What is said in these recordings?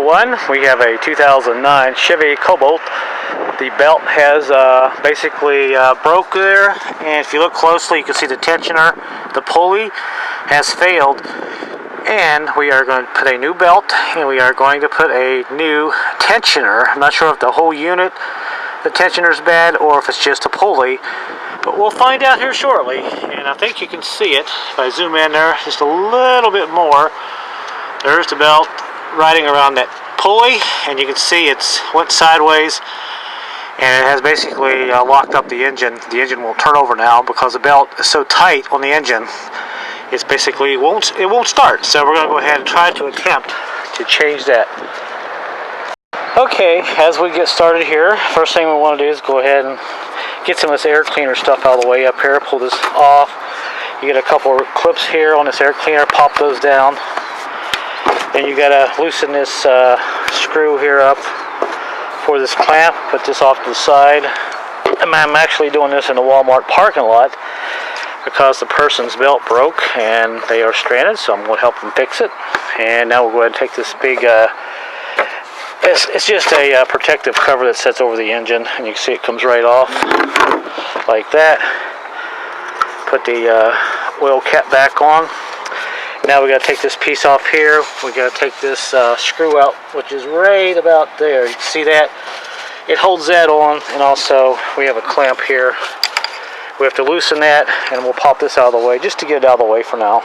one, we have a 2009 Chevy Cobalt. The belt has basically broke there, and if you look closely you can see the tensioner, the pulley, has failed. And we are going to put a new belt, and we are going to put a new tensioner. I'm not sure if the whole unit, the tensioner is bad, or if it's just a pulley, but we'll find out here shortly. And I think you can see it if I zoom in there just a little bit more. There's the belt riding around that pulley, and you can see it's went sideways, and it has basically locked up the engine. The engine will turn over now because the belt is so tight on the engine. It's basically it won't start. So we're going to go ahead and try to attempt to change that. Okay, as we get started here, first thing we want to do is go ahead and get some of this air cleaner stuff out of the way up here. Pull this off. You get a couple of clips here on this air cleaner. Pop those down. Then you got to loosen this screw here up for this clamp. Put this off to the side. I'm actually doing this in the Walmart parking lot because the person's belt broke and they are stranded, so I'm going to help them fix it. And now we'll go ahead and take this big, it's just a protective cover that sits over the engine, and you can see it comes right off like that. Put the oil cap back on. Now we got to take this piece off here. We got to take this screw out, which is right about there. You can see that? It holds that on, and also we have a clamp here. We have to loosen that, and we'll pop this out of the way just to get it out of the way for now.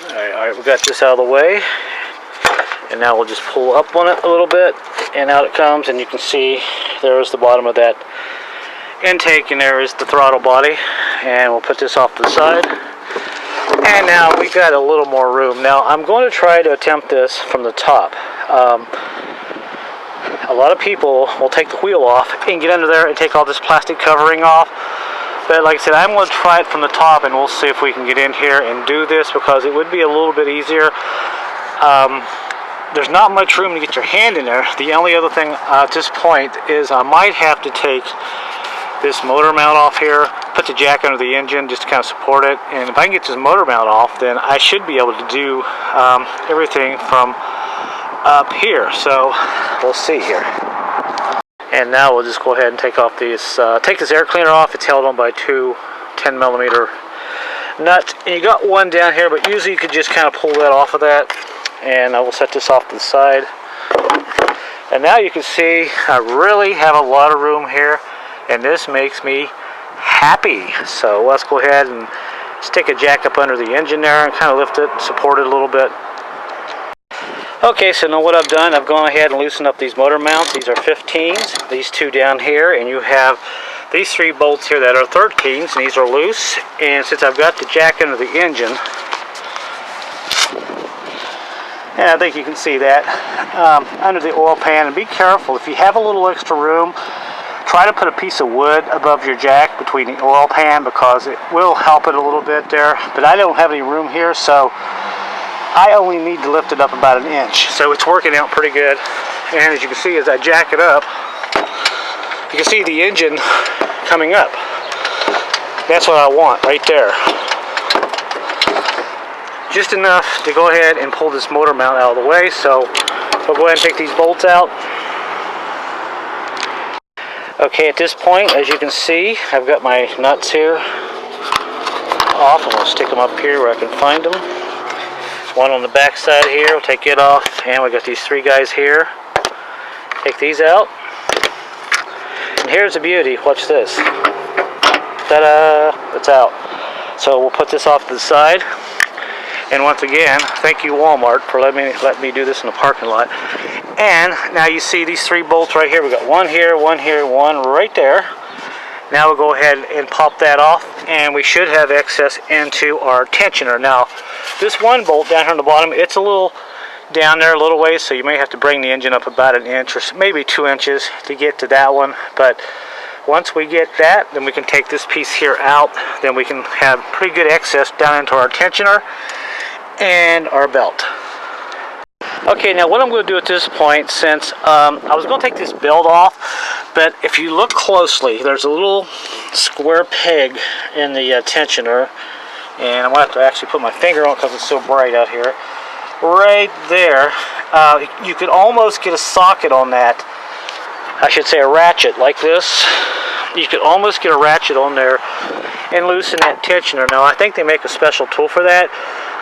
Alright, we got this out of the way, and now we'll just pull up on it a little bit, and out it comes, and you can see there's the bottom of that intake, and there is the throttle body. And we'll put this off to the side. And now we got a little more room. Now I'm going to try to attempt this from the top. A lot of people will take the wheel off and get under there and take all this plastic covering off. But like I said, I'm going to try it from the top, and we'll see if we can get in here and do this, because it would be a little bit easier. There's not much room to get your hand in there. The only other thing at this point is I might have to take this motor mount off here, put the jack under the engine just to kind of support it, and if I can get this motor mount off, then I should be able to do everything from up here. So we'll see here. And now we'll just go ahead and take off these, take this air cleaner off. It's held on by two 10mm nuts, and you got one down here, but usually you could just kind of pull that off of that. And I will set this off to the side. And now you can see I really have a lot of room here, and this makes me happy. So let's go ahead and stick a jack up under the engine there and kind of lift it and support it a little bit. Okay, so now what I've done, I've gone ahead and loosened up these motor mounts. These are 15s, these two down here, and you have these three bolts here that are 13s, and these are loose. And since I've got the jack under the engine, and I think you can see that under the oil pan. And be careful, if you have a little extra room, try to put a piece of wood above your jack between the oil pan, because it will help it a little bit there. But I don't have any room here, so I only need to lift it up about an inch. So it's working out pretty good. And as you can see, as I jack it up, you can see the engine coming up. That's what I want right there. Just enough to go ahead and pull this motor mount out of the way. So we'll go ahead and take these bolts out. Okay, at this point, as you can see, I've got my nuts here off. I'm going to stick them up here where I can find them. One on the back side here, we'll take it off. And we got these three guys here. Take these out. And here's the beauty. Watch this. Ta-da! It's out. So we'll put this off to the side. And once again, thank you Walmart for letting me do this in the parking lot. And now you see these three bolts right here. We got one here, one here, one right there. Now we'll go ahead and pop that off, and we should have access into our tensioner. Now, this one bolt down here on the bottom, it's a little down there a little ways, so you may have to bring the engine up about an inch or maybe 2 inches to get to that one. But once we get that, then we can take this piece here out. Then we can have pretty good access down into our tensioner and our belt. Okay, now what I'm going to do at this point, since I was going to take this belt off, but if you look closely, there's a little square peg in the tensioner, and I'm going to have to actually put my finger on it because it's so bright out here. right there. You could almost get a socket on that. I should say a ratchet like this. You could almost get a ratchet on there and loosen that tensioner. Now I think they make a special tool for that.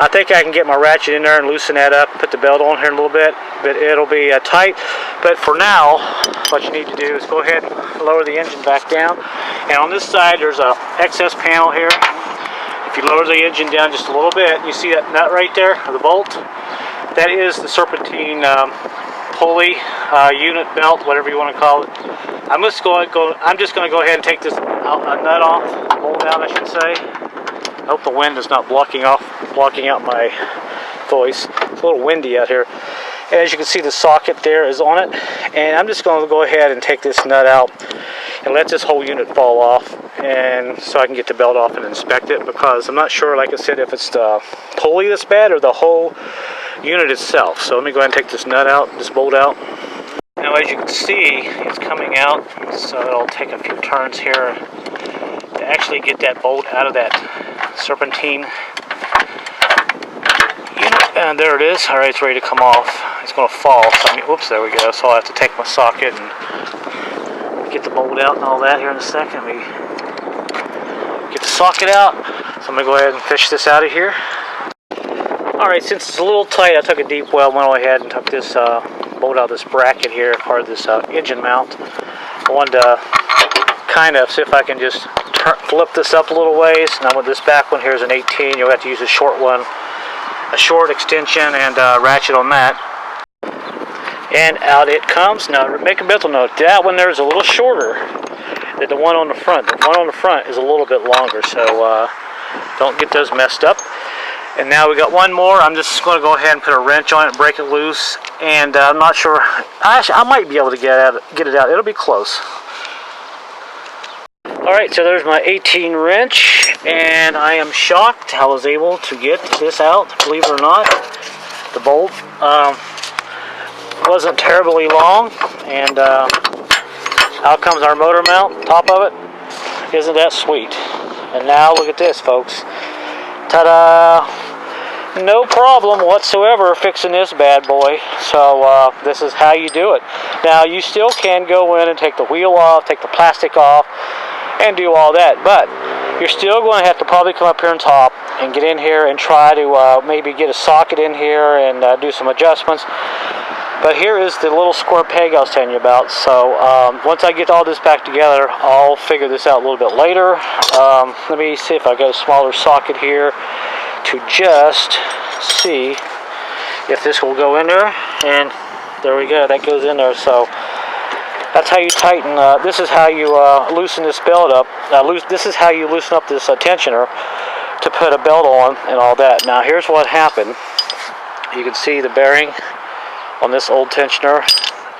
I think I can get my ratchet in there and loosen that up, put the belt on here in a little bit, but it'll be tight. But for now, what you need to do is go ahead and lower the engine back down. And on this side, there's a excess panel here. If you lower the engine down just a little bit, you see that nut right there, the bolt? That is the serpentine pulley, unit belt, whatever you want to call it. I'm just going to go ahead and take this nut off, bolt out, I should say. I hope the wind is not blocking out my voice. It's a little windy out here. And as you can see, the socket there is on it. And I'm just going to go ahead and take this nut out and let this whole unit fall off, and so I can get the belt off and inspect it, because I'm not sure, like I said, if it's the pulley that's bad or the whole unit itself. So let me go ahead and take this nut out, this bolt out. Now as you can see, it's coming out, so it'll take a few turns here to actually get that bolt out of that serpentine unit. And there it is. Alright, it's ready to come off. It's going to fall. So whoops, there we go. So I'll have to take my socket and get the bolt out and all that here in a second. Let me get the socket out. So I'm going to go ahead and fish this out of here. Alright, since it's a little tight, I took a deep well, went ahead and took this bolt out of this bracket here, part of this engine mount. I wanted to kind of see if I can just flip this up a little ways. Now with this back one here is an 18, you'll have to use a short one, a short extension and ratchet on that. And out it comes. Now make a mental note, that one there is a little shorter than the one on the front. The one on the front is a little bit longer, so don't get those messed up. And now we got one more. I'm just going to go ahead and put a wrench on it and break it loose. And I'm not sure, I might be able to get it out. It'll be close. Alright, so there's my 18 wrench, and I am shocked I was able to get this out, believe it or not. The bolt wasn't terribly long, and out comes our motor mount, top of it. Isn't that sweet? And now look at this, folks. Ta-da! No problem whatsoever fixing this bad boy. So this is how you do it. Now you still can go in and take the wheel off, take the plastic off, and do all that, but you're still going to have to probably come up here on top and get in here and try to maybe get a socket in here and do some adjustments. But here is the little square peg I was telling you about. So once I get all this back together, I'll figure this out a little bit later. Let me see if I got a smaller socket here to just see if this will go in there. And there we go, that goes in there. So that's how you tighten. This is how you loosen this belt up. This is how you loosen up this tensioner to put a belt on and all that. Now here's what happened. You can see the bearing on this old tensioner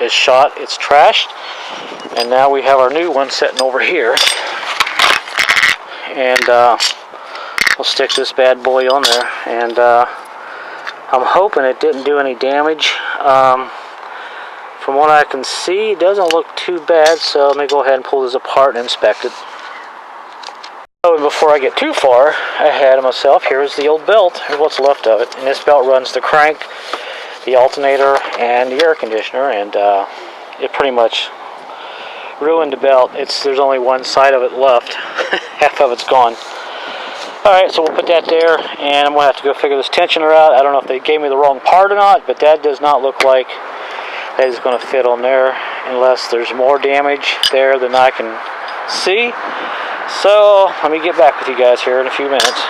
is shot. It's trashed. And now we have our new one sitting over here. And we'll stick this bad boy on there. And I'm hoping it didn't do any damage. From what I can see, it doesn't look too bad, so let me go ahead and pull this apart and inspect it. So before I get too far ahead of myself, here's the old belt. Here's what's left of it. And this belt runs the crank, the alternator, and the air conditioner, and it pretty much ruined the belt. There's only one side of it left. Half of it's gone. Alright, so we'll put that there, and I'm going to have to go figure this tensioner out. I don't know if they gave me the wrong part or not, but that does not look like that is going to fit on there unless there's more damage there than I can see. So let me get back with you guys here in a few minutes.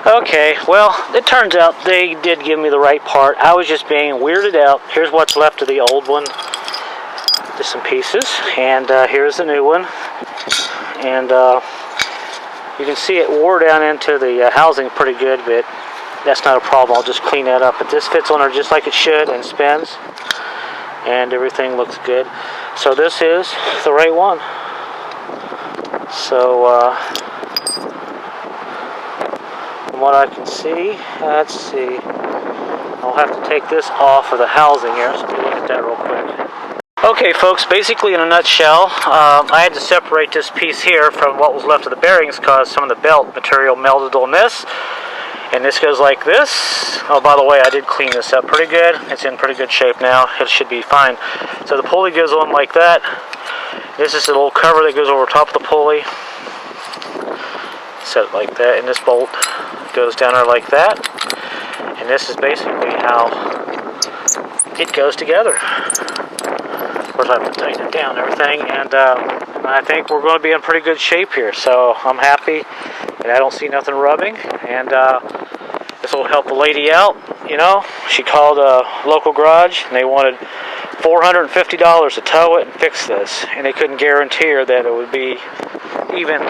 Okay, well, it turns out they did give me the right part. I was just being weirded out. Here's what's left of the old one. Just some pieces. And here's the new one. And you can see it wore down into the housing pretty good, but that's not a problem. I'll just clean that up. But this fits on there just like it should and spins. And everything looks good. So this is the right one. So, from what I can see, let's see. I'll have to take this off of the housing here. So let me look at that real quick. Okay, folks, basically in a nutshell, I had to separate this piece here from what was left of the bearings because some of the belt material melted on this. And this goes like this. Oh, by the way, I did clean this up pretty good. It's in pretty good shape now. It should be fine. So the pulley goes on like that. This is a little cover that goes over top of the pulley. Set it like that. And this bolt goes down there like that. And this is basically how it goes together. Of course, I have to tighten it down and everything. And I think we're going to be in pretty good shape here. So I'm happy. And I don't see nothing rubbing, and this will help the lady out. You know, she called a local garage, and they wanted $450 to tow it and fix this, and they couldn't guarantee her that it would be even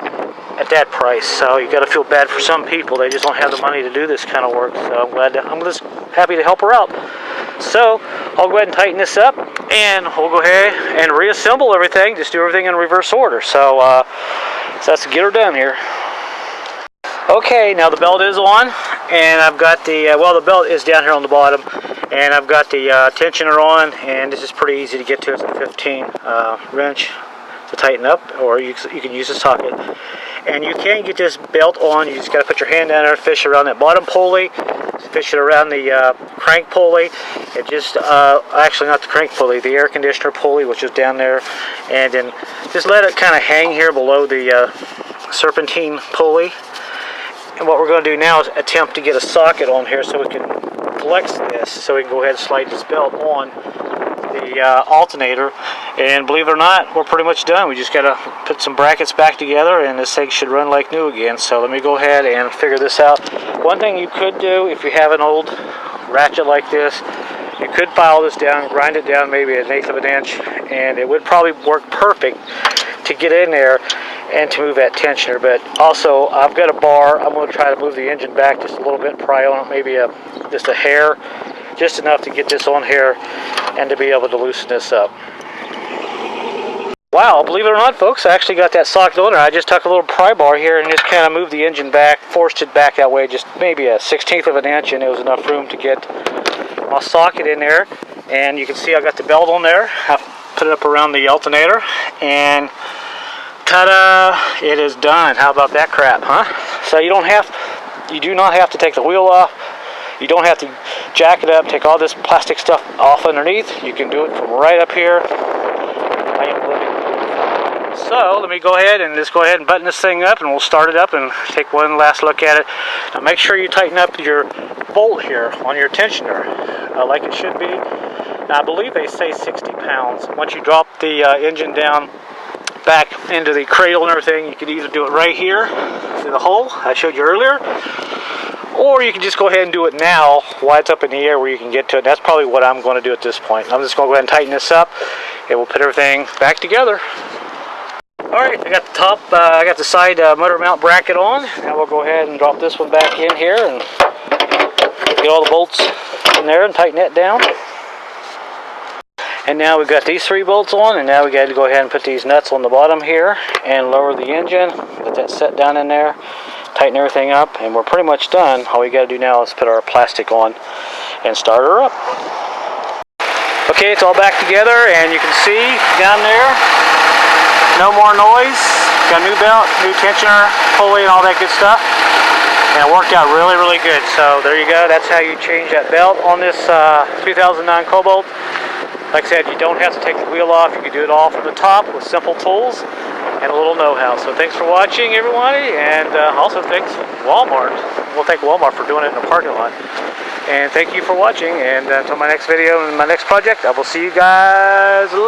at that price. So you got to feel bad for some people; they just don't have the money to do this kind of work. So I'm just happy to help her out. So I'll go ahead and tighten this up, and we'll go ahead and reassemble everything. Just do everything in reverse order. So that's to get her done here. Okay, now the belt is on, and I've got the, the belt is down here on the bottom, and I've got the tensioner on, and this is pretty easy to get to. It's a 15 wrench to tighten up, or you can use a socket. And you can get this belt on. You just got to put your hand down there and fish around that bottom pulley, fish it around the crank pulley, and just, actually not the crank pulley, the air conditioner pulley, which is down there, and then just let it kind of hang here below the serpentine pulley. And what we're going to do now is attempt to get a socket on here so we can flex this, so we can go ahead and slide this belt on the alternator. And believe it or not, we're pretty much done. We just got to put some brackets back together, and this thing should run like new again. So let me go ahead and figure this out. One thing you could do, if you have an old ratchet like this, you could file this down, grind it down maybe 1/8 of an inch, and it would probably work perfect to get in there and to move that tensioner. But also, I've got a bar. I'm going to try to move the engine back just a little bit, pry on it, maybe just a hair, just enough to get this on here and to be able to loosen this up. Wow, believe it or not, folks, I actually got that socket on there. I just took a little pry bar here and just kind of moved the engine back, forced it back that way, just maybe 1/16 of an inch, and it was enough room to get my socket in there. And you can see I got the belt on there. I put it up around the alternator, and ta-da! It is done. How about that crap, huh? So you do not have to take the wheel off. You don't have to jack it up, take all this plastic stuff off underneath. You can do it from right up here. So let me go ahead and button this thing up, and we'll start it up and take one last look at it. Now make sure you tighten up your bolt here on your tensioner like it should be. Now I believe they say 60 pounds. Once you drop the engine down back into the cradle and everything, you can either do it right here through the hole I showed you earlier, or you can just go ahead and do it now while it's up in the air where you can get to it. That's probably what I'm going to do at this point. I'm just going to go ahead and tighten this up, and we'll put everything back together. Alright, I got the top, I got the side motor mount bracket on. Now we'll go ahead and drop this one back in here and get all the bolts in there and tighten that down. And now we've got these 3 bolts on, and now we got to go ahead and put these nuts on the bottom here and lower the engine, let that set down in there, tighten everything up, and we're pretty much done. All we got to do now is put our plastic on and start her up. Okay, it's all back together, and you can see down there, no more noise. Got a new belt, new tensioner, pulley, and all that good stuff. And it worked out really, really good. So there you go. That's how you change that belt on this 2009 Cobalt. Like I said, you don't have to take the wheel off. You can do it all from the top with simple tools and a little know-how. So thanks for watching, everybody. And also thanks Walmart. We'll thank Walmart for doing it in the parking lot. And thank you for watching. And until my next video and my next project, I will see you guys later.